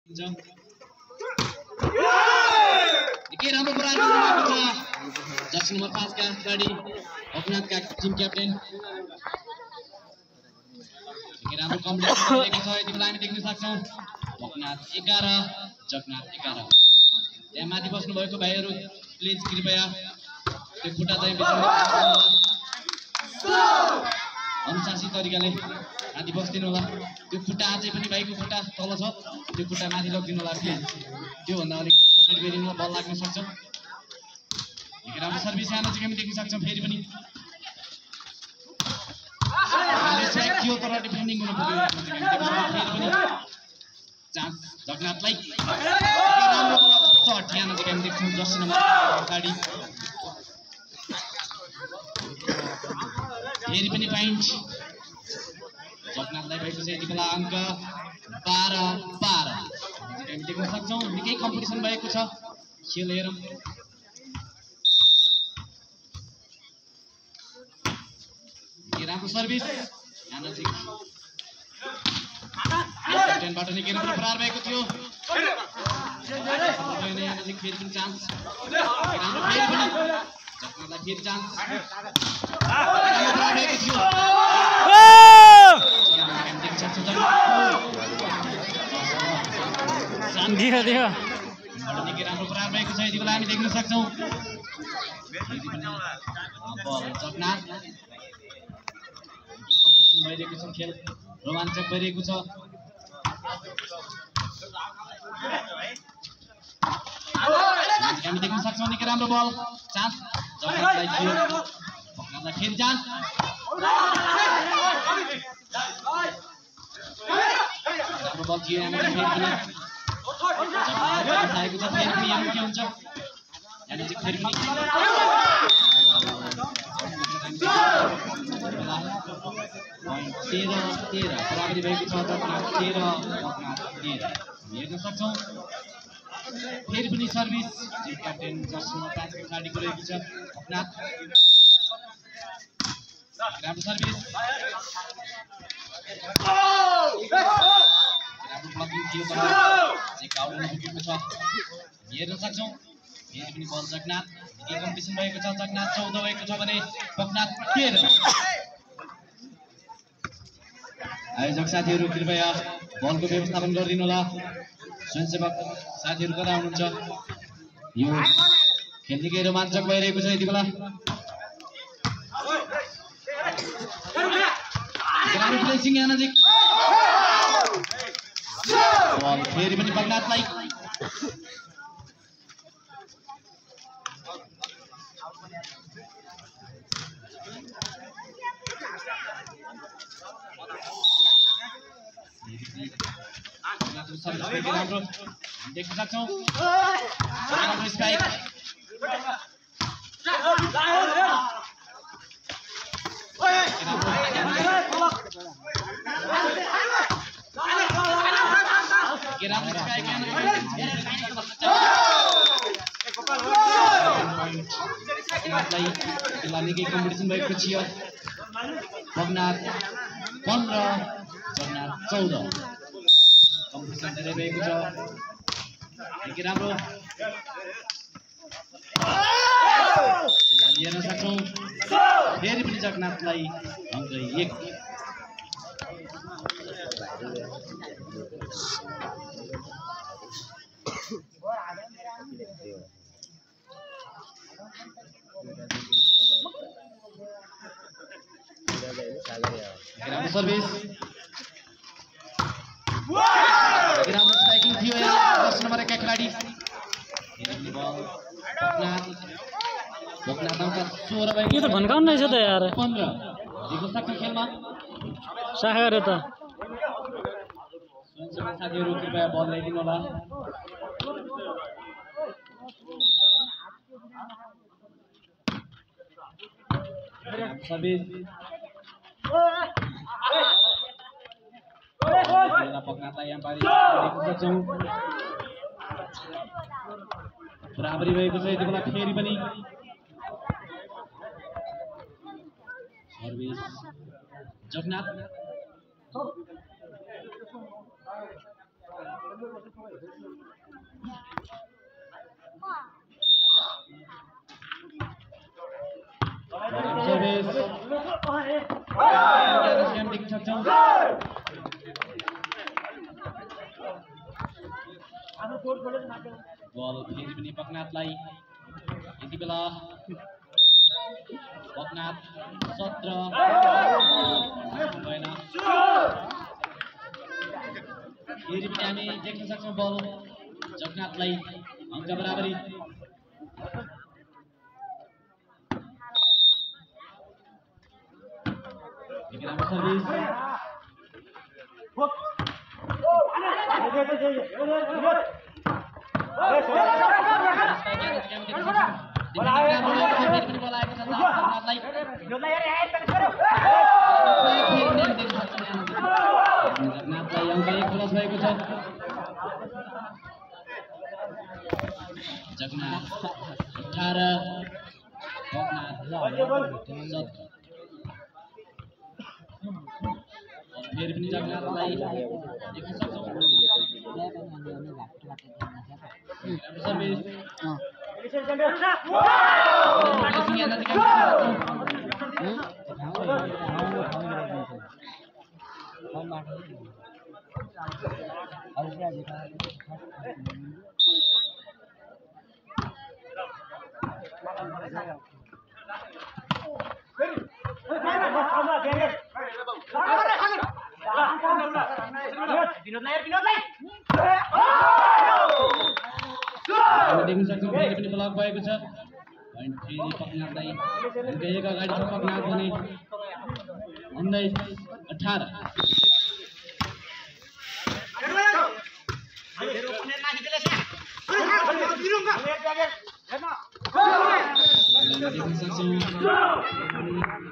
निकै राम्रो प्रयास गर्नुभएको छ जर्सी नम्बर 5 का खेलाडी भोकनाथका टिम क्याप्टेन निकै राम्रो कम्बिनेसन गरेको छ यति बेला हामी देख्न सक्छौं भोकनाथ 11 जगनाथ 11 त्यहाँ माथि बस्नु भएको भाइहरु प्लिज कृपया त्यो खुट्टा चाहिँ अनुशासित तरिकाले माथि बस्दिनु होला त्यो खुट्टा अझै पनि भाइको खुट्टा तल छ त्यो खुट्टा माथि लगिदिनु होला प्लिज त्यो भन्दा अलिक पछाडी फेरिनु बल लाग्न सक्छ निकै राम्रो सर्भिस यहाँ चाहिँ हामी देख्न सक्छौं फेरि पनि स्ट्राइक थियो तर डिफेन्डिङ गर्न पुग्यो फेरि पनि चान्स जगन्नाथलाई राम्रो शट यहाँ चाहिँ हामी देख्छौं जर्सी नम्बर अगाडि फेरि पनि पॉइन्ट जगन्नाथलाई भएको छ यति बेला अङ्क 12-12 हामी देख्न सक्छौं निकै कम्पिटिसन भएको छ खेल हेरौं राम्रो सर्भिस यहाँ नजिक क्याप्टेनबाट निकै राम्रो प्रहार भएको थियो यहाँ नजिक फेरि पनि चान्स राम्रो फेरि पनि जगन्नाथलाई फेरि चान्स दियो निकै राम्रो प्रहार भएको छ यति बेला हामी देख्न सक्छौं जगन्नाथ भइरहेको छ खेल रोमाञ्चक भइरहेको छ हामी देख्न सक्छौं निकै राम्रो बल चान्स जगन्नाथलाई थियो भोकनाथलाई फेरि चान्स राम्रो बल थियो यहाँ फेरि पनि चाहेको छ फेरि पनि यहाँ के हुन्छ यहाँ चाहिँ फेरि पनि 13-13 बराबरी भएको छ जगन्नाथ 13 हेर्न सक्छौं फेरि पनि service team captain jersey number 5 को खेलाडीको रहेको छ भोकनाथ राम्रो सर्भिस राम्रो ब्लकिङ थियो तर चेक आउट हुन पुगेको छ हेर्न सक्छौं फेरि पनि बल जगन्नाथ निकै कम्पिटिसन भएको छ जगन्नाथ 14 भएको छ भने भोकनाथ 13 आयोजक साथीहरु कृपया बलको व्यवस्थापन गरिदिनु होला स्वयंसेवक साथीहरु कता हुनुहुन्छ यो खेल निकै रोमाञ्चक भइरहेको छ यति बेला राम्रो प्लेसिङ यहाँ नजिक बल फेरि पनि भोकनाथलाई राम्रो देख्न सक्छौं राम्रो स्ट्राइक निकै कम्पिटिसन भएको थियो भोकनाथ 15 जगन्नाथ 14 कम्पिटिसन धेरै भएको छ निकै राम्रो हेर्न सक्छौं फेरि पनि जगन्नाथलाई अङ्क 1 राम्रो सर्भिस राम्रो स्ट्राइकिङ थियो यहाँ 10 नम्बर का खेलाडी भोकनाथ अङ्क 16 भएको यो त भनकाउन नै छ त यार 15 देखो सक्छ खेलमा सागर त स्वयंसेवक साथीहरु कृपया बल ल्याइदिनु होला सर्भिस भोकनाथलाई यहाँ पारी देख्न सक्छौं बराबरी भएको छ यति बेला फेरि पनि सर्भिस जगन्नाथ सर्भिस गेम देख्न सक्छौँ बल फेरि पनि पकनाथलाई यति बेला पकनाथ 17 भएन फेरि पनि हामी देख्न सक्छौँ बल जगन्नाथलाई अङ्क बराबरी सर्भिस जगन्नाथलाई अङ्क 1 प्लस भएको छ जगन्नाथ 18 पकनाथ 17 फेरि पनि जगन्नाथलाई देख्न सक्छौँ सर्भिस देख्न सक्छौँ फेरि पनि ब्लक भएको छ पोइन्ट फेरि पकनाथलाई एक अगाडि छ पकनाथ भने 19 18 देख्न सक्छौँ